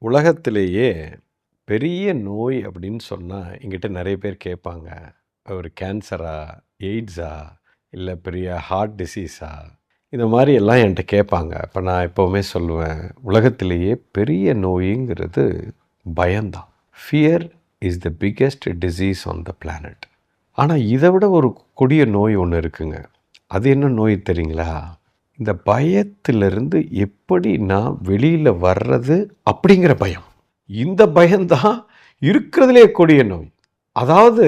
உலகத்திலேயே பெரிய நோய் அப்படின்னு சொன்னா, என்கிட்ட நெறைய பேர் கேட்பாங்க. ஒரு கேன்சரா? எய்ட்ஸா? இல்ல பெரிய ஹார்ட் டிசீஸா? இந்த மாரி எல்லாம் என்ட்ட கேட்பாங்க. அப்ப நான் எப்பவுமே சொல்லுவேன், உலகத்திலேயே பெரிய நோய்ங்கிறது பயம்தான். Fear is the biggest disease on the planet. ஆனா இத விட ஒரு கொடிய நோய் ஒண்ணு இருக்குங்க. அது என்ன நோய் தெரியுங்களா? இந்த பயத்திலிருந்து எப்படி நான் வெளியில வர்றது அப்படிங்கிற பயம். இந்த பயம்தான் இருக்கிறதுலே கொடிய நோய். அதாவது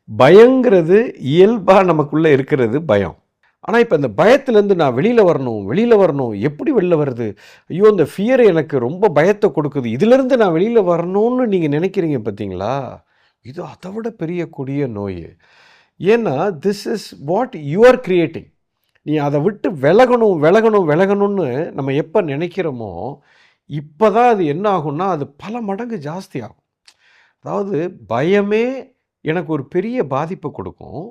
பயங்கிறது இயல்பா நமக்குள்ள இருக்கிறது பயம். ஆனா இப்ப இந்த பயத்திலேருந்து நான் வெளியில வரணும், வெளியில வரணும். எப்படி வெளில வர்றது? ஐயோ! இந்த ஃபியர் எனக்கு ரொம்ப பயத்த கொடுக்குது. இதிலிருந்து நான் வெளியில வரணும்னு நீங்க நினைக்கிறீங்க பார்த்தீங்களா? இது அத விட பெரிய கொடிய நோய். ஏன்னா, this is what you are creating. நீ அத விட்டு விலகணும், விலகணும், விலகணும்னு நம்ம எப்ப நினைக்கிறோமோ, இப்ப தான் அது என்ன ஆகும்னா, அது பல மடங்கு ஜாஸ்தி ஆகும். அதாவது பயமே எனக்கு ஒரு பெரிய பாதிப்ப கொடுக்கும்.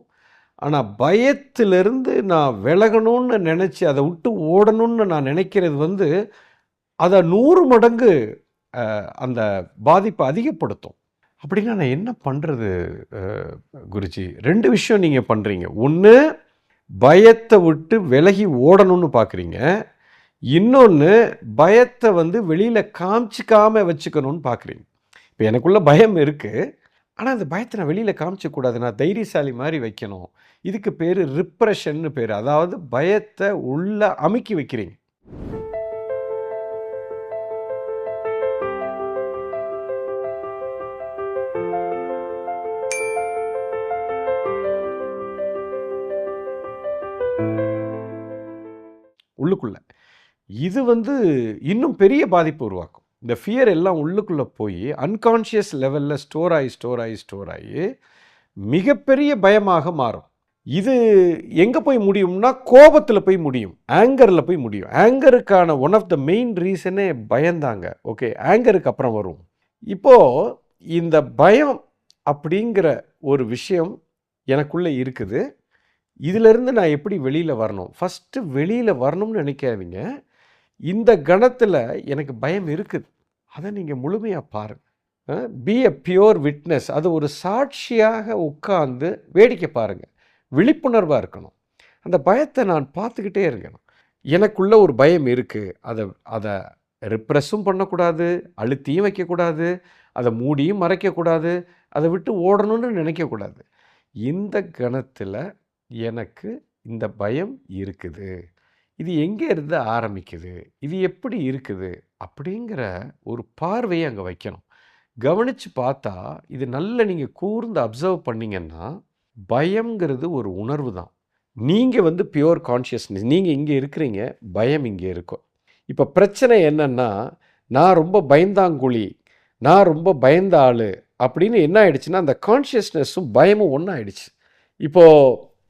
ஆனா, பயத்திலிருந்து நான் விலகணும்னு நெனச்சு, அத விட்டு ஓடணும்னு நான் நினைக்கிறது அத 100 மடங்கு அந்த பாதிப்ப அதிகப்படுத்தும். அப்படின்னா நான் என்ன பண்றது அ குருஜி? 2 விஷயம் நீங்க பண்றீங்க. 1 பயத்த விட்டு விலகி ஓடணும்னு பார்க்குறீங்க. இன்னொன்னு பயத்த வெளியில காமிச்சுக்காம வச்சுக்கணும்னு பார்க்குறீங்க. இப்ப எனக்குள்ள பயம் இருக்கு. ஆனா, அந்த பயத்த நான் வெளியில காமிச்சுக்க கூடாது. நான் தைரியசாலி மாரி வைக்கணும். இதுக்கு பேரு ரிப்ரஷன்னு பேரு. அதாவது பயத்த உள்ள அமுக்கி வைக்கிறீங்க. உள்ளுக்குள்ள. இது இன்னும் பெரிய பாதிப்பு உருவாக்கும். இந்த ஃபியர் எல்லாம் உள்ளுக்குள்ள போயி, அன்கான்ஷியஸ் லெவல்ல ஸ்டோர் ஆயி, ஸ்டோர் ஆயி, ஸ்டோர் ஆயி, மிகப்பெரிய பயமாக மாறும். இது எங்க போய் முடியும்னா, கோபத்தில போய் முடியும். ஆங்கர்ல போய் முடியும். ஆங்கருக்கான ஒன் ஆஃப் த மெயின் ரீசனே பயம்தாங்க. ஓகே. ஆங்கருக்கு அப்புறம் வரும். இப்போ இந்த பயம் அப்படிங்கிற ஒரு விஷயம் எனக்குள்ள இருக்குது. இதிலிருந்து நான் எப்படி வெளியில வரணும்? ஃபர்ஸ்ட்டு வெளியில வரணும்னு நினைக்காதீங்க. இந்த கணத்துல எனக்கு பயம் இருக்குது. அத நீங்க முழுமையா பாருங்க. பி எ பியூர் விட்னஸ். அது ஒரு சாட்சியாக உட்கார்ந்து வேடிக்கை பாருங்க. விழிப்புணர்வா இருக்கணும். அந்த பயத்த நான் பார்த்துக்கிட்டே இருக்கணும். எனக்குள்ள ஒரு பயம் இருக்கு. அத அத ரிப்ரஸும் பண்ணக்கூடாது. அழுத்தியும் வைக்கக்கூடாது. அத மூடியும் மறைக்கக்கூடாது. அத விட்டு ஓடணும்னு நினைக்கக்கூடாது. இந்த கணத்துல எனக்கு இந்த பயம் இருக்குது. இது எங்கே இருந்து ஆரம்பிக்குது? இது எப்படி இருக்குது? அப்படிங்கிற ஒரு பார்வைய அங்க வைக்கணும். கவனிச்சு பார்த்தா, இது நல்ல நீங்க கூர்ந்து அப்சர்வ் பண்ணீங்கன்னா, பயம்ங்கிறது ஒரு உணர்வு தான். நீங்க பியூர் கான்ஷியஸ்னஸ். நீங்க இங்க இருக்கிறீங்க. பயம் இங்க இருக்கும். இப்ப பிரச்சனை என்னன்னா, நான் ரொம்ப பயந்தாங்குழி, நான் ரொம்ப பயந்த ஆளு அப்படின்னு என்ன ஆயிடுச்சுன்னா, அந்த கான்ஷியஸ்னஸும் பயமும் ஒண்ணாயிடுச்சு. இப்போ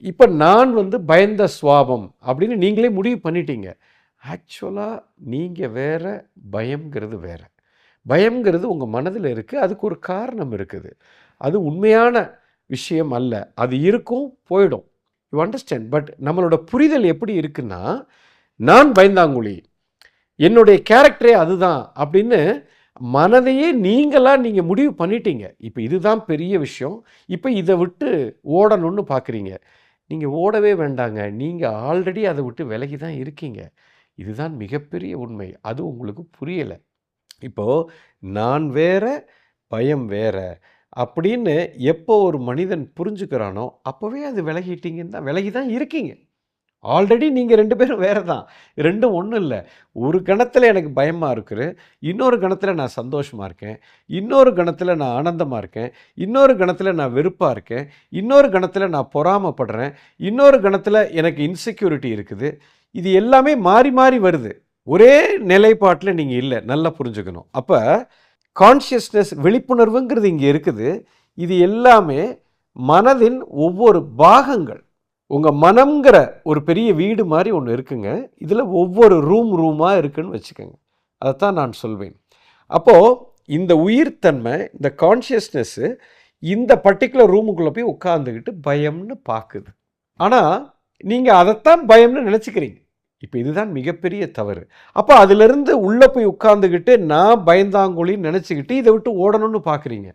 இப்ப நான் பயந்த சுவாபம் அப்படின்னு நீங்களே முடிவு பண்ணிட்டீங்க. ஆக்சுவலா நீங்க வேற, பயம்ங்கிறது வேற. பயம்ங்கிறது உங்க மனதில இருக்கு. அதுக்கு ஒரு காரணம் இருக்குது. அது உண்மையான விஷயம் அல்ல. அது இருக்கும், போயிடும். You understand? பட் நம்மளோட புரிதல் எப்படி இருக்குன்னா, நான் பயந்தாங்குழி. என்னுடைய கேரக்டரே அதுதான் அப்படின்னு மனதையே நீங்க முடிவு பண்ணிட்டீங்க. இப்ப இதுதான் பெரிய விஷயம். இப்ப இத விட்டு ஓடணும்னு பார்க்குறீங்க. நீங்க ஓடவே வேண்டாங்க. நீங்க ஆல்ரெடி அத விட்டு விலகி தான் இருக்கீங்க. இதுதான் மிகப்பெரிய உண்மை. அது உங்களுக்கு புரியல. இப்போ நான் வேற, பயம் வேற அப்படின்னு எப்போ ஒரு மனிதன் புரிஞ்சுக்கிறானோ, அப்பவே அது விலகி தான் இருக்கீங்க. ஆல்ரெடி நீங்க 2 பேரும் வேற தான். 2ம் ஒண்ணும் இல்ல. ஒரு கணத்துல எனக்கு பயமா இருக்குது. இன்னொரு கணத்துல நான் சந்தோஷமா இருக்கேன். இன்னொரு கணத்துல நான் ஆனந்தமா இருக்கேன். இன்னொரு கணத்துல நான் வெறுப்பா இருக்கேன். இன்னொரு கணத்துல நான் பொறாமைப்படுறேன். இன்னொரு கணத்துல எனக்கு இன்செக்யூரிட்டி இருக்குது. இது எல்லாமே மாறி மாறி வருது. ஒரே நிலைப்பாட்டுல நீங்க இல்ல. நல்லா புரிஞ்சுக்கணும். அப்ப கான்ஷியஸ்னஸ் விழிப்புணர்வுங்கிறது இங்க இருக்குது. இது எல்லாமே மனதின் ஒவ்வொரு பாகங்கள். உங்க மனம்ங்கிற ஒரு பெரிய வீடு மாரி ஒண்ணு இருக்குங்க. இதுல ஒவ்வொரு ரூமா இருக்குன்னு வச்சுக்கங்க. அதத்தான் நான் சொல்வேன். அப்போ இந்த உயிர்த்தன்மை, இந்த கான்ஷியஸ்னஸ் இந்த பர்ட்டிகுலர் ரூமுக்குள்ள போய் உட்கார்ந்துகிட்டு பயம்னு பாக்குது. ஆனா, நீங்க அதத்தான் பயம்னு நினைச்சுக்கிறீங்க. இப்போ இதுதான் மிகப்பெரிய தவறு. அப்போ அதிலிருந்து உள்ளே போய் உட்கார்ந்துக்கிட்டு நான் பயந்தாங்கொழின்னு நினச்சிக்கிட்டு இதை விட்டு ஓடணும்னு பார்க்குறீங்க.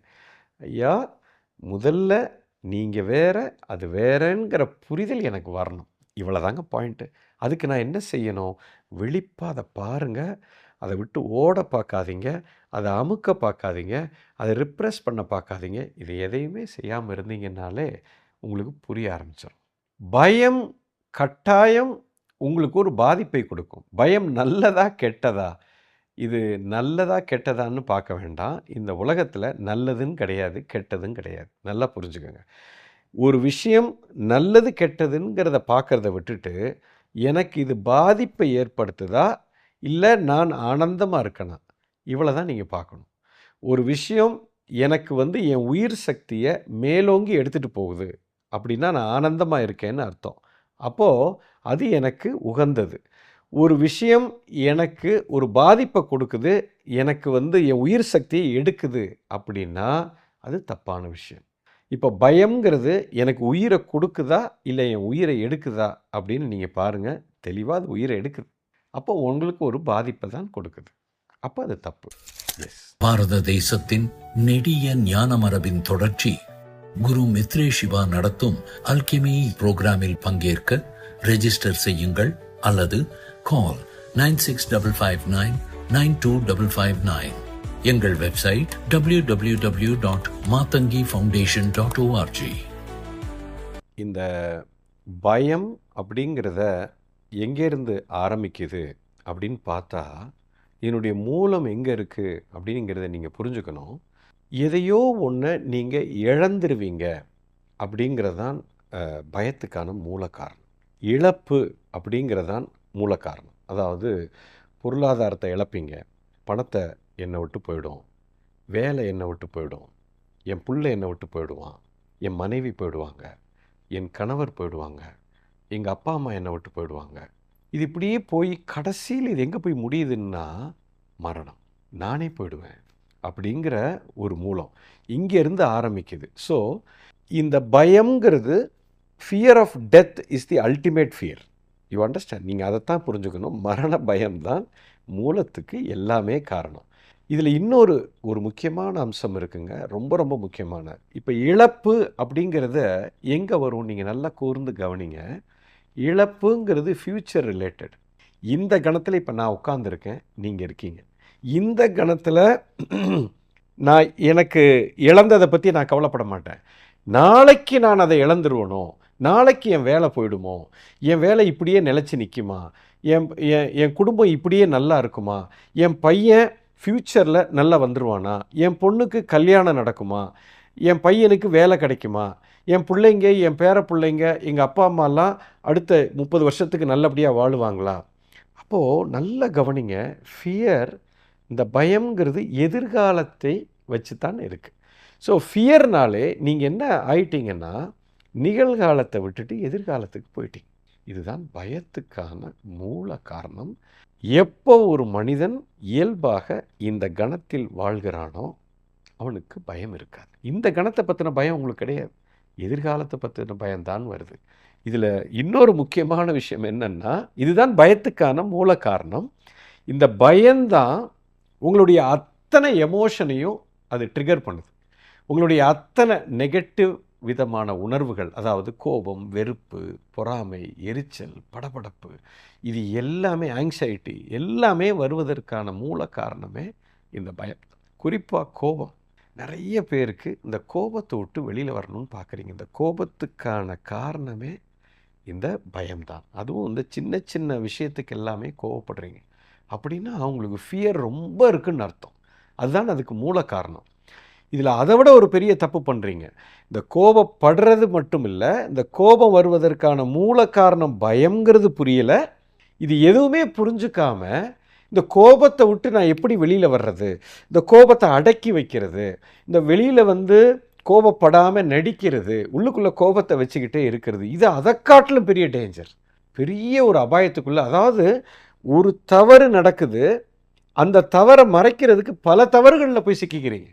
ஐயா, முதல்ல நீங்கள் வேற அது வேறங்கிற புரிதல் எனக்கு வரணும். இவ்வளோதாங்க பாயிண்ட்டு. அதுக்கு நான் என்ன செய்யணும்? விழிப்பாக அதை பாருங்கள். அதை விட்டு ஓட பார்க்காதீங்க, அதை அமுக்க பார்க்காதீங்க, அதை ரிப்ரெஸ் பண்ண பார்க்காதீங்க. இது எதையுமே செய்யாமல் இருந்தீங்கன்னாலே உங்களுக்கு புரிய ஆரம்பிச்சிடும். பயம் கட்டாயம் உங்களுக்கு ஒரு பாதிப்பை கொடுக்கும். பயம் நல்லதா கெட்டதா? இது நல்லதா கெட்டதான்னு பார்க்க வேண்டாம். இந்த உலகத்தில் நல்லதுன்னு கிடையாது, கெட்டதுன்னு கிடையாது. நல்லா புரிஞ்சுக்கோங்க. ஒரு விஷயம் நல்லது கெட்டதுங்கிறத பார்க்குறத விட்டுட்டு எனக்கு இது பாதிப்பை ஏற்படுத்துதா இல்லை நான் ஆனந்தமாக இருக்கணும், இவ்வளோ தான் நீங்கள் பார்க்கணும். ஒரு விஷயம் எனக்கு என் உயிர் சக்தியை மேலோங்கி எடுத்துகிட்டு போகுது அப்படின்னா நான் ஆனந்தமாக இருக்கேன்னு அர்த்தம். அப்போது அது எனக்கு உகந்தது. ஒரு விஷயம் எனக்கு ஒரு பாதிப்பை கொடுக்குது, எனக்கு என் உயிர் சக்தியை எடுக்குது அப்படின்னா அது தப்பான விஷயம். இப்போ பயம்ங்கிறது எனக்கு உயிரை கொடுக்குதா இல்லை என் உயிரை எடுக்குதா அப்படின்னு நீங்கள் பாருங்கள். தெளிவாக அது உயிரை எடுக்குது. அப்போ உங்களுக்கு ஒரு பாதிப்பை தான் கொடுக்குது. அப்போ அது தப்பு. பாரத தேசத்தின் நெடிய ஞான மரபின் தொடர்ச்சி குரு மித்ரே சிவா நடத்தும் அல்கெமி புரோகிராமில் பங்கேற்க ரெஜிஸ்டர் செய்யுங்கள் அல்லது கால் 9655992559. எங்கள் வெப்சைட் www.matangifoundation.org. இந்த பயம் அப்படிங்கிறத எங்கேருந்து ஆரம்பிக்குது அப்படின்னு பார்த்தா என்னுடைய மூலம் எங்கே இருக்குது அப்படிங்கிறத நீங்கள் புரிஞ்சுக்கணும். எதையோ ஒன்று நீங்கள் இழந்துருவீங்க அப்படிங்கிறதான் பயத்துக்கான மூல காரணம். இழப்பு அப்படிங்கிறதான் மூல காரணம். அதாவது பொருளாதாரத்தை இழப்பீங்க, பணத்தை என்னை விட்டு போயிடும், வேலை என்னை விட்டு போயிடும், என் பிள்ளை என்னை விட்டு போயிடுவான், என் மனைவி போயிடுவாங்க, என் கணவர் போயிடுவாங்க, எங்கள் அப்பா அம்மா என்னை விட்டு போயிடுவாங்க. இது இப்படியே போய் கடைசியில் இது எங்கே போய் முடியுதுன்னா மரணம், நானே போயிடுவேன் அப்படிங்கிற ஒரு மூலம் இங்கேருந்து ஆரம்பிக்குது. ஸோ இந்த பயம்ங்கிறது fear of death is the ultimate fear. You understand? நீங்கள் அதைத்தான் புரிஞ்சுக்கணும். மரண பயம்தான் மூலத்துக்கு எல்லாமே காரணம். இதில் இன்னொரு முக்கியமான அம்சம் இருக்குங்க, ரொம்ப ரொம்ப முக்கியமான. இப்போ இழப்பு அப்படிங்கிறத எங்கே வரும் நீங்கள் நல்லா கூர்ந்து கவனிங்க. இழப்புங்கிறது ஃப்யூச்சர் ரிலேட்டட். இந்த கணத்தில் இப்போ நான் உட்காந்துருக்கேன், நீங்கள் இருக்கீங்க. இந்த கணத்தில் நான் எனக்கு இழந்ததை பற்றி நான் கவலைப்பட மாட்டேன். நாளைக்கு நான் அதை இழந்துருவனோ, நாளைக்கு என் வேலை போயிடுமோ, என் வேலை இப்படியே நிலச்சி நிற்குமா, என் குடும்பம் இப்படியே நல்லா இருக்குமா, என் பையன் ஃப்யூச்சரில் நல்லா வந்துடுவானா, என் பொண்ணுக்கு கல்யாணம் நடக்குமா, என் பையனுக்கு வேலை கிடைக்குமா, என் பிள்ளைங்க என் பேர பிள்ளைங்க எங்கள் அப்பா அம்மாலாம் அடுத்த 30 வருஷத்துக்கு நல்லபடியாக வாழுவாங்களா. அப்போது நல்ல கவனிங்க. ஃபியர், இந்த பயம்ங்கிறது எதிர்காலத்தை வச்சு தான் இருக்குது. ஸோ ஃபியர்னாலே நீங்கள் என்ன ஆயிட்டீங்கன்னா நிகழ்காலத்தை விட்டுட்டு எதிர்காலத்துக்கு போயிட்டீங்க. இதுதான் பயத்துக்கான மூல காரணம். எப்போ ஒரு மனிதன் இயல்பாக இந்த கணத்தில் வாழ்கிறானோ அவனுக்கு பயம் இருக்காது. இந்த கணத்தை பற்றின பயம் உங்களுக்கு கிடையாது, எதிர்காலத்தை பற்றின பயம்தான் வருது. இதில் இன்னொரு முக்கியமான விஷயம் என்னென்னா, இதுதான் பயத்துக்கான மூல காரணம். இந்த பயம்தான் உங்களுடைய அத்தனை எமோஷனையும் அது ட்ரிகர் பண்ணுது. உங்களுடைய அத்தனை நெகட்டிவ் விதமான உணர்வுகள், அதாவது கோபம், வெறுப்பு, பொறாமை, எரிச்சல், படபடப்பு, இது எல்லாமே, ஆங்ஸைட்டி எல்லாமே வருவதற்கான மூல காரணமே இந்த பயம். குறிப்பாக கோபம். நிறைய பேருக்கு இந்த கோபத்தை விட்டு வெளியில் வரணும்னு பார்க்குறீங்க. இந்த கோபத்துக்கான காரணமே இந்த பயம்தான். அதுவும் இந்த சின்ன சின்ன விஷயத்துக்கு எல்லாமே கோவப்படுறீங்க அப்படின்னா அவங்களுக்கு ஃபியர் ரொம்ப இருக்குன்னு அர்த்தம். அதுதான் அதுக்கு மூல காரணம். இதில் அதை விட ஒரு பெரிய தப்பு பண்ணுறீங்க. இந்த கோபப்படுறது மட்டும் இல்லை, இந்த கோபம் வருவதற்கான மூல காரணம் பயம்ங்கிறது புரியலை. இது எதுவுமே புரிஞ்சுக்காம இந்த கோபத்தை விட்டு நான் எப்படி வெளியில் வர்றது, இந்த கோபத்தை அடக்கி வைக்கிறது, இந்த வெளியில் கோபப்படாமல் நடிக்கிறது, உள்ளுக்குள்ளே கோபத்தை வச்சுக்கிட்டே இருக்கிறது, இது அதை காட்டிலும் பெரிய டேஞ்சர், பெரிய ஒரு அபாயத்துக்குள்ளே. அதாவது ஒரு தவறு நடக்குது, அந்த தவறை மறைக்கிறதுக்கு பல தவறுகளில் போய் சிக்கிக்கிறீங்க.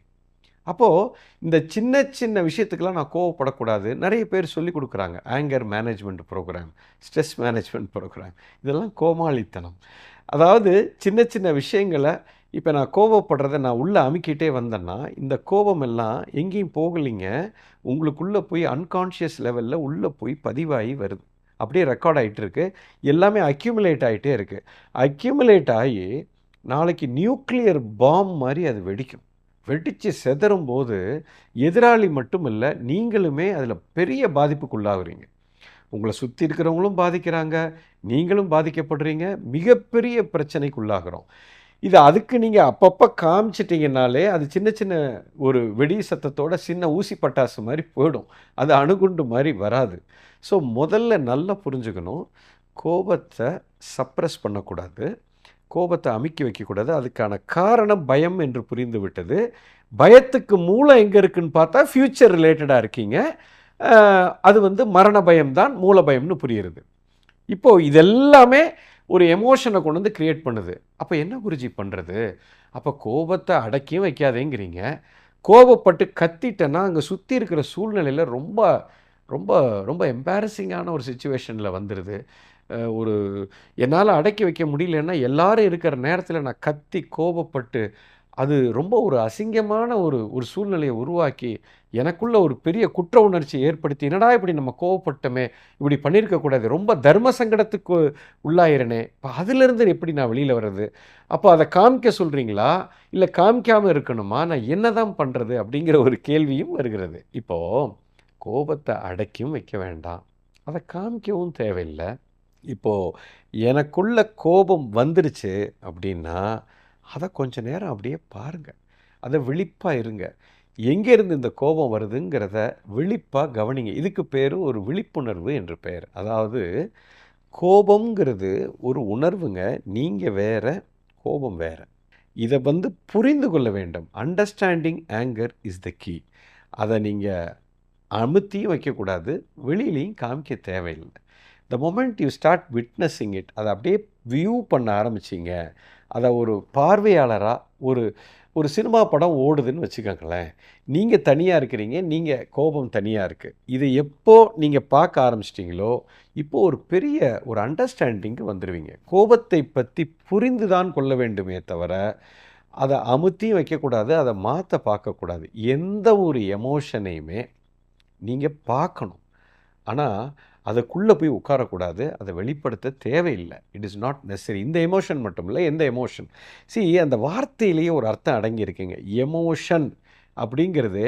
அப்போது இந்த சின்ன சின்ன விஷயத்துக்கெல்லாம் நான் கோவப்படக்கூடாது. நிறைய பேர் சொல்லிக் கொடுக்குறாங்க. Anger management program, stress management program. இதெல்லாம் கோமாளித்தனம். அதாவது சின்ன சின்ன விஷயங்களை இப்போ நான் கோவப்படுறத நான் உள்ளே அமுக்கிட்டே வந்தேன்னா, இந்த கோபம் எல்லாம் எங்கேயும் போகலைங்க. உங்களுக்குள்ளே போய் அன்கான்ஷியஸ் லெவலில் உள்ளே போய் பதிவாகி வருது. அப்படியே ரெக்கார்ட் ஆகிட்டு இருக்கு. எல்லாமே அக்யூமுலேட் ஆகிட்டே இருக்குது. அக்யூமுலேட் ஆகி நாளைக்கு நியூக்ளியர் பாம் மாதிரி அது வெடிக்கும். வெடித்து செதறும் போது எதிராளி மட்டும் இல்லை, நீங்களுமே அதில் பெரிய பாதிப்புக்குள்ளாகுறீங்க. உங்களை சுற்றி இருக்கிறவங்களும் பாதிக்கிறாங்க, நீங்களும் பாதிக்கப்படுறீங்க, மிகப்பெரிய பிரச்சனைக்குள்ளாகிறோம். இது அதுக்கு நீங்கள் அப்பப்போ காமிச்சிட்டிங்கனாலே அது சின்ன சின்ன ஒரு வெடி சத்தத்தோட சின்ன ஊசி பட்டாசு மாதிரி போயிடும். அது அணுகுண்டு மாதிரி வராது. ஸோ முதல்ல நல்லா புரிஞ்சுக்கணும், கோபத்தை சப்ரஸ் பண்ணக்கூடாது, கோபத்தை அமுக்கி வைக்கக்கூடாது. அதுக்கான காரணம் பயம் என்று புரிந்து விட்டது. பயத்துக்கு மூலம் எங்கே இருக்குன்னு பார்த்தா ஃப்யூச்சர் ரிலேட்டடாக இருக்கீங்க. அது வந்து மரண பயம்தான் மூல பயம்னு புரியுறது. இப்போது இதெல்லாமே ஒரு எமோஷனை கொண்டு வந்து க்ரியேட் பண்ணுது. அப்போ என்ன குருஜி பண்ணுறது? அப்போ கோபத்தை அடக்கியும் வைக்காதேங்கிறீங்க. கோபப்பட்டு கத்திட்டேன்னா அங்கே சுற்றி இருக்கிற சூழ்நிலையில் ரொம்ப ரொம்ப ரொம்ப எம்பாரசிங்கான ஒரு சுச்சுவேஷனில் வந்துடுது. ஒரு என்னால் அடக்கி வைக்க முடியலன்னா எல்லாரும் இருக்கிற நேரத்தில் நான் கத்தி கோபப்பட்டு அது ரொம்ப ஒரு அசிங்கமான ஒரு சூழ்நிலையை உருவாக்கி எனக்குள்ள ஒரு பெரிய குற்ற உணர்ச்சி ஏற்படுத்தி, என்னடா இப்படி நம்ம கோவப்பட்டோமே, இப்படி பண்ணியிருக்கக்கூடாது, ரொம்ப தர்ம சங்கடத்துக்கு உள்ளாயிரனே, இப்போ அதிலிருந்து எப்படி நான் வெளியில் வர்றது? அப்போ அதை காமிக்க சொல்கிறீங்களா, இல்லை காமிக்காமல் இருக்கணுமா, நான் என்ன தான் பண்ணுறது அப்படிங்கிற ஒரு கேள்வியும் வருகிறது. இப்போது கோபத்தை அடக்கியும் வைக்க வேண்டாம், அதை காமிக்கவும் தேவையில்லை. இப்போது எனக்குள்ள கோபம் வந்துருச்சு அப்படின்னா அதை கொஞ்ச நேரம் அப்படியே பாருங்கள், அதை விழிப்பாக இருங்க. எங்கேருந்து இந்த கோபம் வருதுங்கிறத விழிப்பாக கவனிங்க. இதுக்கு பேர் ஒரு விழிப்புணர்வு என்று பெயர். அதாவது கோபம்ங்கிறது ஒரு உணர்வுங்க. நீங்கள் வேற, கோபம் வேற. இதை வந்து புரிந்து கொள்ள வேண்டும். Understanding anger is the key. அதை நீங்கள் அமுத்தியும் வைக்கக்கூடாது, வெளியிலையும் காமிக்க தேவையில்லை. The moment you start witnessing it, அதை அப்படியே வியூ பண்ண ஆரம்பிச்சிங்க, அதை ஒரு பார்வையாளராக ஒரு ஒரு சினிமா படம் ஓடுதுன்னு வச்சுக்கோங்களேன். நீங்கள் தனியாக இருக்கிறீங்க, நீங்கள் கோபம் தனியாக இருக்குது. இதை எப்போ நீங்கள் பார்க்க ஆரம்பிச்சிட்டிங்களோ இப்போது ஒரு பெரிய ஒரு அண்டர்ஸ்டாண்டிங்க்கு வந்துடுவீங்க. கோபத்தை பற்றி புரிந்து தான் கொள்ள வேண்டுமே தவிர அதை அமுத்தியும் வைக்கக்கூடாது, அதை மாற்ற பார்க்கக்கூடாது. எந்த ஒரு எமோஷனையுமே நீங்கள் பார்க்கணும், ஆனால் அதுக்குள்ளே போய் உட்காரக்கூடாது, அதை வெளிப்படுத்த தேவையில்லை. It is not necessary. இந்த எமோஷன் மட்டும் இல்லை, எந்த எமோஷன். அந்த வார்த்தையிலேயே ஒரு அர்த்தம் அடங்கியிருக்குங்க. எமோஷன் அப்படிங்கிறது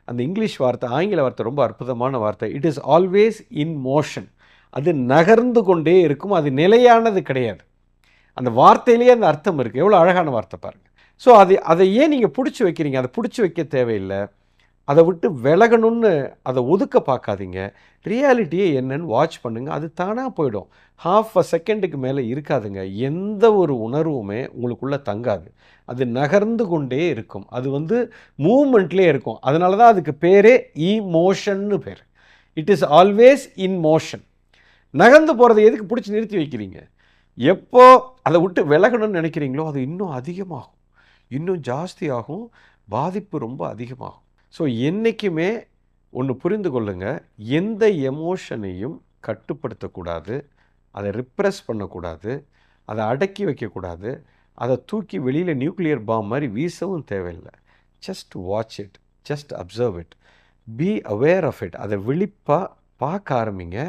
அந்த இங்கிலீஷ் வார்த்தை, ஆங்கில வார்த்தை ரொம்ப அற்புதமான வார்த்தை. It is always in motion. அது நகர்ந்து கொண்டே இருக்கும், அது நிலையானது கிடையாது. அந்த வார்த்தையிலேயே அந்த அர்த்தம் இருக்குது. எவ்வளோ அழகான வார்த்தை பாருங்கள். ஸோ அதை ஏன் நீங்கள் பிடிச்சி வைக்கிறீங்க? அதை பிடிச்சி வைக்க தேவையில்லை. அதை விட்டு விலகணும்னு அதை ஒதுக்க பார்க்காதீங்க. ரியாலிட்டியே என்னன்னு வாட்ச் பண்ணுங்கள், அது தானாக போயிடும். ஹாஃப் அ செகண்டுக்கு மேலே இருக்காதுங்க. எந்த ஒரு உணர்வுமே உங்களுக்குள்ளே தங்காது, அது நகர்ந்து கொண்டே இருக்கும். அது வந்து மூமெண்ட்லேயே இருக்கும். அதனால தான் அதுக்கு பேரே இமோஷன்னு பேர். It is always in motion. நகர்ந்து போகிறத எதுக்கு பிடிச்சி நிறுத்தி வைக்கிறீங்க? எப்போ அதை விட்டு விலகணும்னு நினைக்கிறீங்களோ அது இன்னும் அதிகமாகும், இன்னும் ஜாஸ்தியாகும், பாதிப்பு ரொம்ப அதிகமாகும். ஸோ என்றைக்குமே ஒன்று புரிந்து கொள்ளுங்கள், எந்த எமோஷனையும் கட்டுப்படுத்தக்கூடாது, அதை ரிப்ரெஸ் பண்ணக்கூடாது, அதை அடக்கி வைக்கக்கூடாது, அதை தூக்கி வெளியில் நியூக்ளியர் பாம் மாதிரி வீசவும் தேவையில்லை. Just watch it, just observe it, be aware of it. அதை விழிப்பாக பார்க்க ஆரம்பிங்க.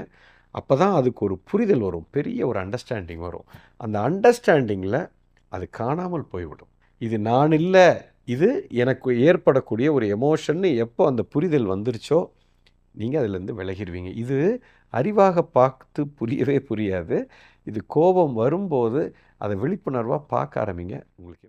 அப்போ தான் அதுக்கு ஒரு புரிதல் வரும், பெரிய ஒரு அண்டர்ஸ்டாண்டிங் வரும். அந்த அண்டர்ஸ்டாண்டிங்கில் அது காணாமல் போய்விடும். இது நான் இல்லை, இது எனக்கு ஏற்படக்கூடிய ஒரு எமோஷன்னு எப்போ அந்த புரிதல் வந்துருச்சோ நீங்கள் அதிலேருந்து விலகிடுவீங்க. இது அறிவாக பார்த்து புரியவே புரியாது. இது கோபம் வரும்போது அதை விழிப்புணர்வாக பார்க்க ஆரம்பிங்க, உங்களுக்கு